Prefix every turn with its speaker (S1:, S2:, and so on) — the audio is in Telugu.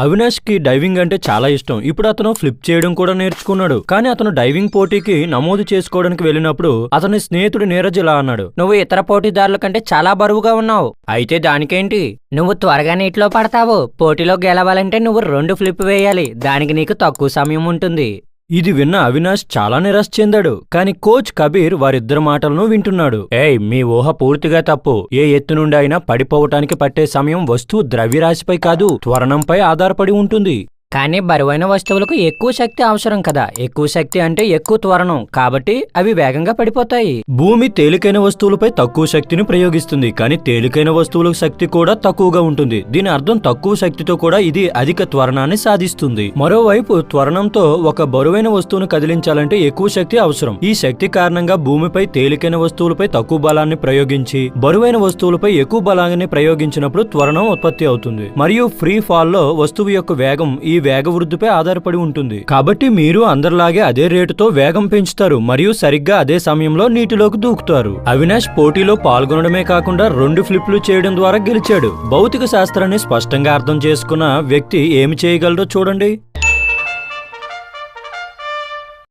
S1: అవినాష్ కి డైవింగ్ అంటే చాలా ఇష్టం. ఇప్పుడు అతను ఫ్లిప్ చేయడం కూడా నేర్చుకున్నాడు. కానీ అతను డైవింగ్ పోటీకి నమోదు చేసుకోవడానికి వెళ్ళినప్పుడు అతని స్నేహితుడు నీరజ్ ఇలా అన్నాడు,
S2: నువ్వు ఇతర పోటీదారుల కంటే చాలా బరువుగా ఉన్నావు.
S1: అయితే దానికేంటి?
S2: నువ్వు త్వరగా నీటిలో పడతావు. పోటీలో గెలవాలంటే నువ్వు 2 ఫ్లిప్ వేయాలి. దానికి నీకు తక్కువ సమయం ఉంటుంది.
S1: ఇది విన్న అవినాష్ చాలా నిరాశ చెందాడు. కానీ కోచ్ కబీర్ వారిద్దరి మాటలను వింటున్నాడు. ఏయ్, మీ ఊహ పూర్తిగా తప్పు. ఏ ఎత్తు నుండి అయినా పడిపోవటానికి పట్టే సమయం వస్తువు ద్రవ్యరాశిపై కాదు, త్వరణంపై ఆధారపడి ఉంటుంది.
S2: కానీ బరువైన వస్తువులకు ఎక్కువ శక్తి అవసరం కదా. ఎక్కువ శక్తి అంటే ఎక్కువ త్వరణం, కాబట్టి అవి వేగంగా పడిపోతాయి.
S1: భూమి తేలికైన వస్తువులపై తక్కువ శక్తిని ప్రయోగిస్తుంది, కానీ తేలికైన వస్తువుల శక్తి కూడా తక్కువగా ఉంటుంది. దీని అర్థం తక్కువ శక్తితో కూడా ఇది అధిక త్వరణాన్ని సాధిస్తుంది. మరోవైపు త్వరణంతో ఒక బరువైన వస్తువును కదిలించాలంటే ఎక్కువ శక్తి అవసరం. ఈ శక్తి కారణంగా భూమిపై తేలికైన వస్తువులపై తక్కువ బలాన్ని ప్రయోగించి బరువైన వస్తువులపై ఎక్కువ బలాన్ని ప్రయోగించినప్పుడు త్వరణం ఉత్పత్తి అవుతుంది. మరియు ఫ్రీ ఫాల్ లో వస్తువు యొక్క వేగం ఈ వేగ వృద్ధిపై ఆధారపడి ఉంటుంది. కాబట్టి మీరు అందరిలాగే అదే రేటుతో వేగం పెంచుతారు మరియు సరిగ్గా అదే సమయంలో నీటిలోకి దూకుతారు. అవినాష్ పోటీలో పాల్గొనడమే కాకుండా 2 ఫ్లిప్లు చేయడం ద్వారా గెలిచాడు. భౌతిక శాస్త్రాన్ని స్పష్టంగా అర్థం చేసుకున్న వ్యక్తి ఏమి చేయగలరో చూడండి.